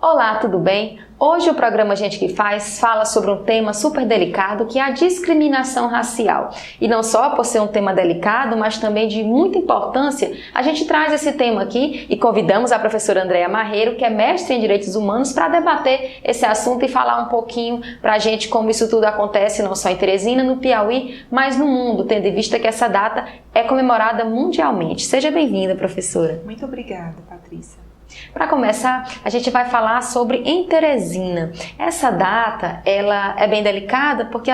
Olá, tudo bem? Hoje o programa Gente que Faz fala sobre um tema super delicado que é a discriminação racial. E não só por ser um tema delicado, mas também de muita importância, a gente traz esse tema aqui e convidamos a professora Andréa Marreiro, que é mestre em Direitos Humanos, para debater esse assunto e falar um pouquinho para a gente como isso tudo acontece não só em Teresina, no Piauí, mas no mundo, tendo em vista que essa data é comemorada mundialmente. Seja bem-vinda, professora. Muito obrigada, Patrícia. Para começar, a gente vai falar sobre em Teresina. Essa data, ela é bem delicada porque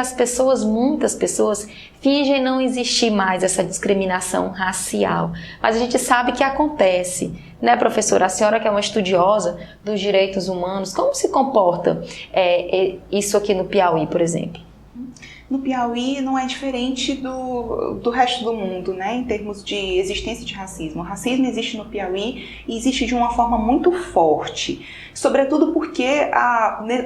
muitas pessoas, fingem não existir mais essa discriminação racial. Mas a gente sabe que acontece, né, professora? A senhora que é uma estudiosa dos direitos humanos, como se comporta isso aqui no Piauí, por exemplo? No Piauí não é diferente do resto do mundo, né, em termos de existência de racismo. O racismo existe no Piauí e existe de uma forma muito forte, sobretudo porque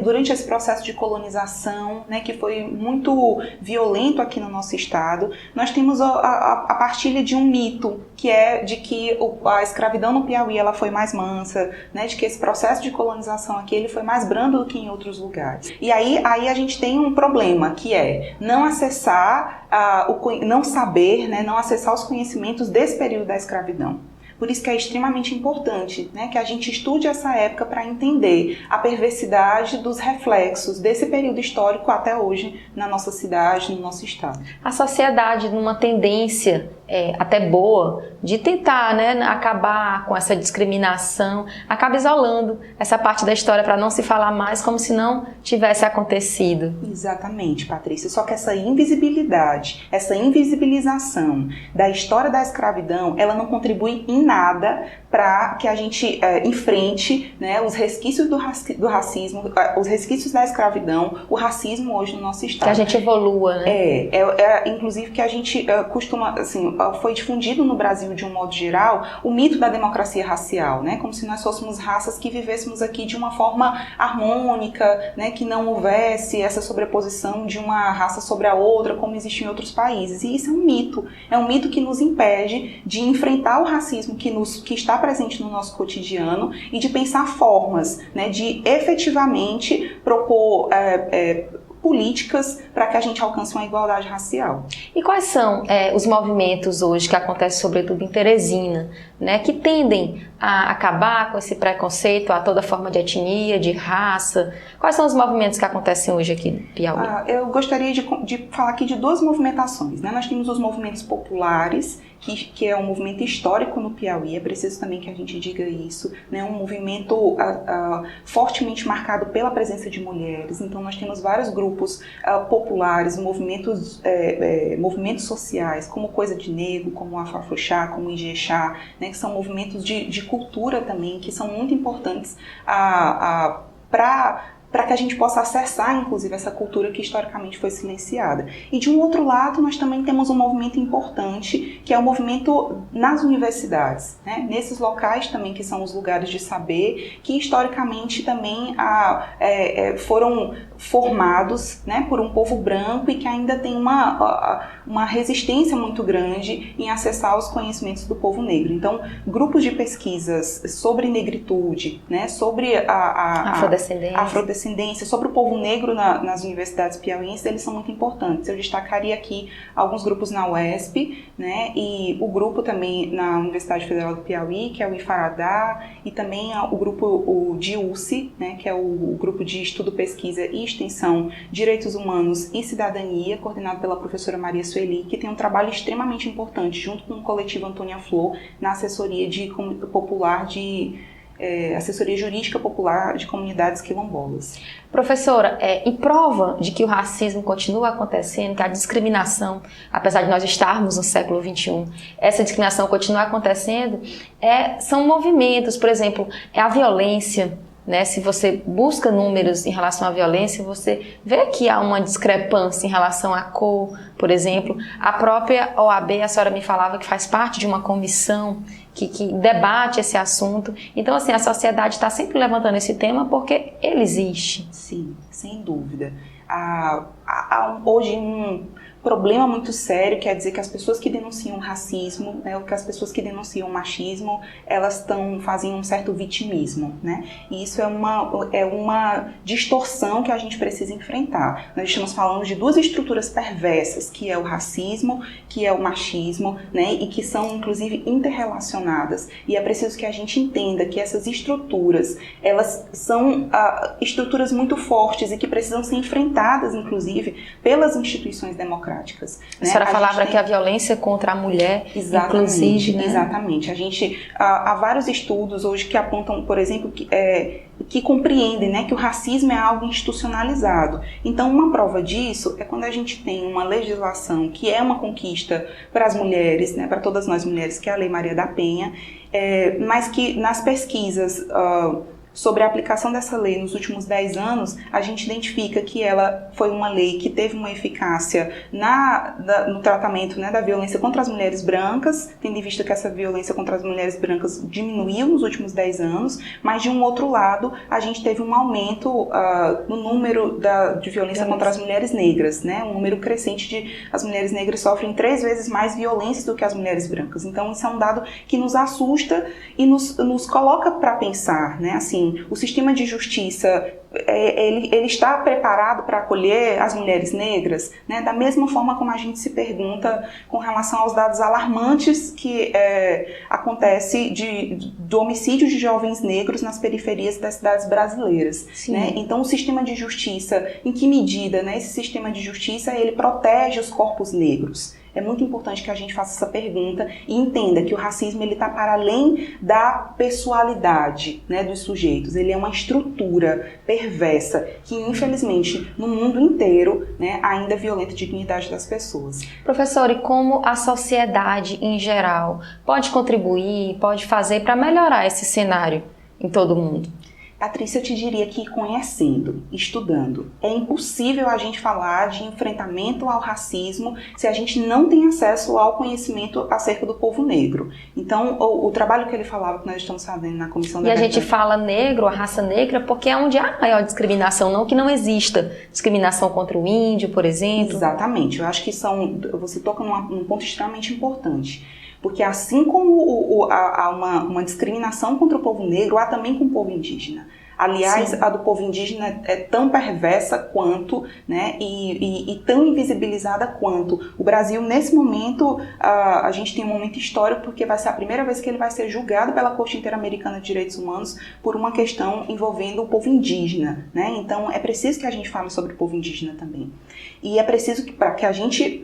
durante esse processo de colonização, né, que foi muito violento aqui no nosso estado, nós temos a partilha de um mito, que é de que a escravidão no Piauí ela foi mais mansa, né, de que esse processo de colonização aqui ele foi mais brando do que em outros lugares. E aí a gente tem um problema, que é não acessar, não saber, né, não acessar os conhecimentos desse período da escravidão. Por isso que é extremamente importante, né, que a gente estude essa época para entender a perversidade dos reflexos desse período histórico até hoje na nossa cidade, no nosso estado. A sociedade, numa tendência até boa, de tentar, né, acabar com essa discriminação, acaba isolando essa parte da história para não se falar mais como se não tivesse acontecido. Exatamente, Patrícia. Só que essa invisibilidade, essa invisibilização da história da escravidão, ela não contribui em nada para que a gente enfrente, né, os resquícios do racismo, os resquícios da escravidão, o racismo hoje no nosso estado. Que a gente evolua, né? Inclusive que a gente costuma, assim, foi difundido no Brasil de um modo geral o mito da democracia racial, né, como se nós fôssemos raças que vivêssemos aqui de uma forma harmônica, né, que não houvesse essa sobreposição de uma raça sobre a outra, como existe em outros países. E isso é um mito que nos impede de enfrentar o racismo que está presente no nosso cotidiano e de pensar formas, né, de efetivamente propor políticas para que a gente alcance uma igualdade racial. E quais são os movimentos hoje que acontecem sobretudo em Teresina, né, que tendem a acabar com esse preconceito a toda forma de etnia, de raça? Quais são os movimentos que acontecem hoje aqui no Piauí? Eu gostaria de falar aqui de duas movimentações, né? Nós temos os movimentos populares, que é um movimento histórico no Piauí, é preciso também que a gente diga isso, né? Um movimento fortemente marcado pela presença de mulheres. Então nós temos vários grupos populares, movimentos sociais, como Coisa de Negro, como o Afafroxá, como o Ijexá, né? Que são movimentos de cultura também, que são muito importantes para que a gente possa acessar, inclusive, essa cultura que historicamente foi silenciada. E de um outro lado, nós também temos um movimento importante, que é o movimento nas universidades, né? Nesses locais também, que são os lugares de saber, que historicamente também foram formados, né, por um povo branco e que ainda tem uma resistência muito grande em acessar os conhecimentos do povo negro. Então, grupos de pesquisas sobre negritude, né, sobre a afrodescendência, sobre o povo negro nas universidades piauienses, eles são muito importantes. Eu destacaria aqui alguns grupos na UESP, né, e o grupo também na Universidade Federal do Piauí, que é o IFARADá, e também o grupo DIUCE, né, que é o grupo de estudo, pesquisa e extensão Direitos Humanos e Cidadania, coordenado pela professora Maria Sueli, que tem um trabalho extremamente importante, junto com o coletivo Antônia Flor, na assessoria assessoria jurídica popular de comunidades quilombolas. Professora, em prova de que o racismo continua acontecendo, que a discriminação, apesar de nós estarmos no século XXI, essa discriminação continua acontecendo, são movimentos, por exemplo, a violência, né? Se você busca números em relação à violência, você vê que há uma discrepância em relação à cor, por exemplo. A própria OAB, a senhora me falava que faz parte de uma comissão que debate esse assunto. Então, assim, a sociedade está sempre levantando esse tema porque ele existe. Sim, sem dúvida. Há hoje problema muito sério, quer dizer que as pessoas que denunciam racismo, né, ou que as pessoas que denunciam machismo, elas fazem um certo vitimismo, né? E isso é uma distorção que a gente precisa enfrentar. Nós estamos falando de duas estruturas perversas, que é o racismo, que é o machismo, né, e que são, inclusive, interrelacionadas. E é preciso que a gente entenda que essas estruturas, elas são estruturas muito fortes e que precisam ser enfrentadas, inclusive, pelas instituições democráticas. A senhora falava que a violência contra a mulher, inclusive, né? Exatamente. Há vários estudos hoje que apontam, por exemplo, que compreendem, né, que o racismo é algo institucionalizado. Então, uma prova disso é quando a gente tem uma legislação que é uma conquista para as mulheres, né, para todas nós mulheres, que é a Lei Maria da Penha, mas que nas pesquisas sobre a aplicação dessa lei nos últimos 10 anos, a gente identifica que ela foi uma lei que teve uma eficácia no tratamento, né, da violência contra as mulheres brancas, tendo em vista que essa violência contra as mulheres brancas diminuiu nos últimos 10 anos, mas de um outro lado, a gente teve um aumento no número de violência contra as mulheres negras, né, um número crescente de as mulheres negras sofrem 3 vezes mais violências do que as mulheres brancas. Então, isso é um dado que nos assusta e nos coloca para pensar, né, assim, o sistema de justiça, ele está preparado para acolher as mulheres negras, né? Da mesma forma como a gente se pergunta com relação aos dados alarmantes que acontece do homicídio de jovens negros nas periferias das cidades brasileiras, né? Então, o sistema de justiça, em que medida, né, esse sistema de justiça ele protege os corpos negros? É muito importante que a gente faça essa pergunta e entenda que o racismo está para além da pessoalidade, né, dos sujeitos. Ele é uma estrutura perversa que, infelizmente, no mundo inteiro, né, ainda violenta a dignidade das pessoas. Professora, e como a sociedade em geral pode contribuir, pode fazer para melhorar esse cenário em todo mundo? Patrícia, eu te diria que conhecendo, estudando, é impossível a gente falar de enfrentamento ao racismo se a gente não tem acesso ao conhecimento acerca do povo negro. Então, o trabalho que ele falava, que nós estamos fazendo na Comissão da Verdade... E a gente fala negro, a raça negra, porque é onde há maior discriminação, não que não exista discriminação contra o índio, por exemplo. Exatamente, eu acho que você toca num ponto extremamente importante. Porque assim como há uma discriminação contra o povo negro, há também com o povo indígena. Aliás, sim, a do povo indígena é tão perversa quanto, né, e tão invisibilizada quanto. O Brasil, nesse momento, a gente tem um momento histórico porque vai ser a primeira vez que ele vai ser julgado pela Corte Interamericana de Direitos Humanos por uma questão envolvendo o povo indígena, né? Então, é preciso que a gente fale sobre o povo indígena também. E é preciso que, para que a gente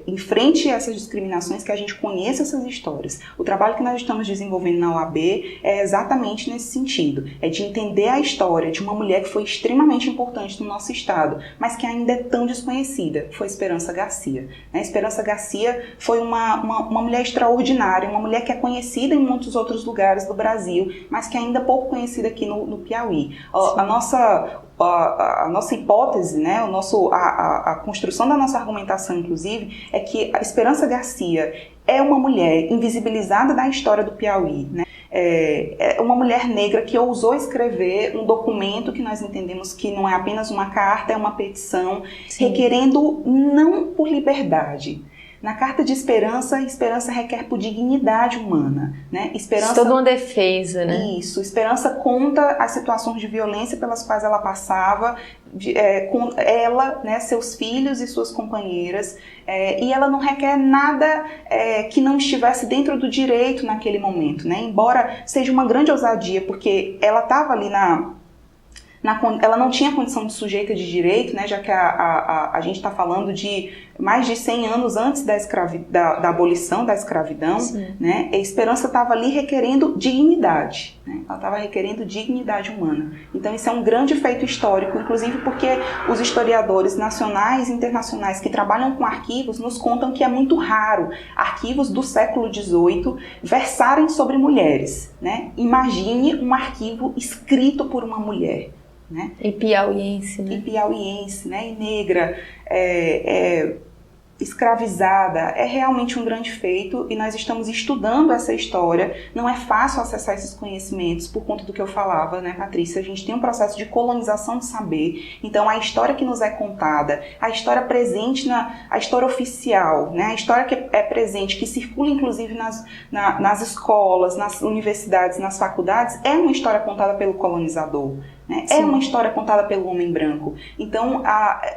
enfrente essas discriminações, que a gente conheça essas histórias. O trabalho que nós estamos desenvolvendo na OAB é exatamente nesse sentido, é de entender a história de uma mulher que foi extremamente importante no nosso estado, mas que ainda é tão desconhecida, foi Esperança Garcia. Esperança Garcia foi uma mulher extraordinária, uma mulher que é conhecida em muitos outros lugares do Brasil, mas que é ainda pouco conhecida aqui no Piauí. A nossa hipótese, né, a construção da nossa argumentação, inclusive, é que a Esperança Garcia é uma mulher invisibilizada da história do Piauí, né? É uma mulher negra que ousou escrever um documento que nós entendemos que não é apenas uma carta, é uma petição, sim, requerendo não por liberdade. Na Carta de Esperança, Esperança requer por dignidade humana, né? Esperança, toda uma defesa, né? Isso. Esperança conta as situações de violência pelas quais ela passava, com ela, né, seus filhos e suas companheiras, e ela não requer nada que não estivesse dentro do direito naquele momento, né? Embora seja uma grande ousadia, porque ela estava ali ela não tinha condição de sujeita de direito, né, já que a gente está falando de mais de 100 anos antes da abolição da escravidão, né, a Esperança estava ali requerendo dignidade, né, ela estava requerendo dignidade humana. Então isso é um grande feito histórico, inclusive porque os historiadores nacionais e internacionais que trabalham com arquivos nos contam que é muito raro arquivos do século XVIII versarem sobre mulheres, né? Imagine um arquivo escrito por uma mulher. Né? E piauiense, né? E piauiense, né? E negra. escravizada é realmente um grande feito e nós estamos estudando essa história. Não é fácil acessar esses conhecimentos por conta do que eu falava, né, Patrícia? A gente tem um processo de colonização de saber. Então, a história que nos é contada, a história presente, a história oficial, né, a história que é presente, que circula inclusive nas escolas, nas universidades, nas faculdades, é uma história contada pelo colonizador. É uma história contada pelo homem branco. Então,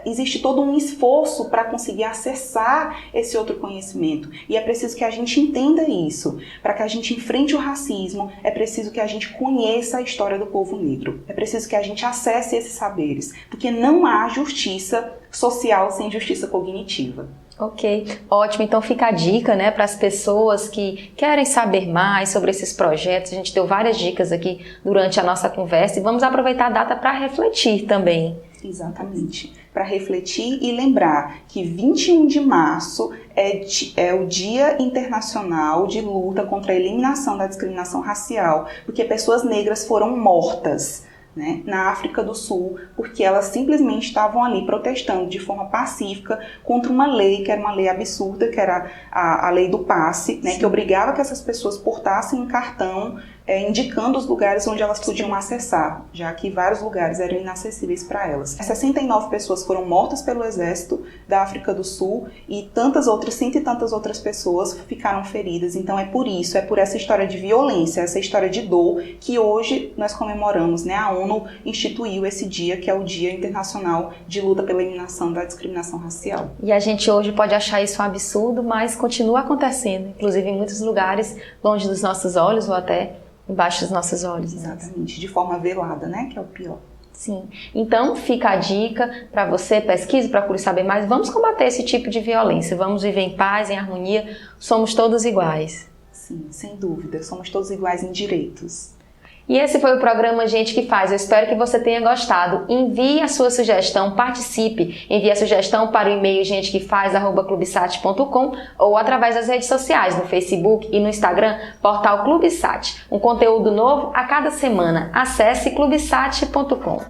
existe todo um esforço para conseguir acessar esse outro conhecimento. E é preciso que a gente entenda isso. Para que a gente enfrente o racismo, é preciso que a gente conheça a história do povo negro. É preciso que a gente acesse esses saberes. Porque não há justiça social sem justiça cognitiva. Ok, ótimo. Então fica a dica, né, para as pessoas que querem saber mais sobre esses projetos. A gente deu várias dicas aqui durante a nossa conversa e vamos aproveitar a data para refletir também. Exatamente, para refletir e lembrar que 21 de março é o Dia Internacional de Luta contra a Eliminação da Discriminação Racial, porque pessoas negras foram mortas, né, na África do Sul, porque elas simplesmente estavam ali protestando de forma pacífica contra uma lei, que era uma lei absurda, que era a lei do passe, né, que obrigava que essas pessoas portassem um cartão indicando os lugares onde elas podiam acessar, já que vários lugares eram inacessíveis para elas. 69 pessoas foram mortas pelo exército da África do Sul e cento e tantas outras pessoas ficaram feridas. Então é por essa história de violência, essa história de dor, que hoje nós comemoramos, né? A ONU instituiu esse dia, que é o Dia Internacional de Luta pela Eliminação da Discriminação Racial. E a gente hoje pode achar isso um absurdo, mas continua acontecendo, inclusive em muitos lugares, longe dos nossos olhos ou até embaixo dos nossos olhos. Exatamente, de forma velada, né? Que é o pior. Sim. Então, fica a dica para você, pesquise, procure saber mais. Vamos combater esse tipo de violência. Vamos viver em paz, em harmonia. Somos todos iguais. Sim, sem dúvida. Somos todos iguais em direitos. E esse foi o programa Gente que Faz. Eu espero que você tenha gostado. Envie a sua sugestão, participe. Envie a sugestão para o e-mail gentequefaz@clubsat.com ou através das redes sociais, no Facebook e no Instagram, portal Clubsat. Um conteúdo novo a cada semana. Acesse clubsat.com.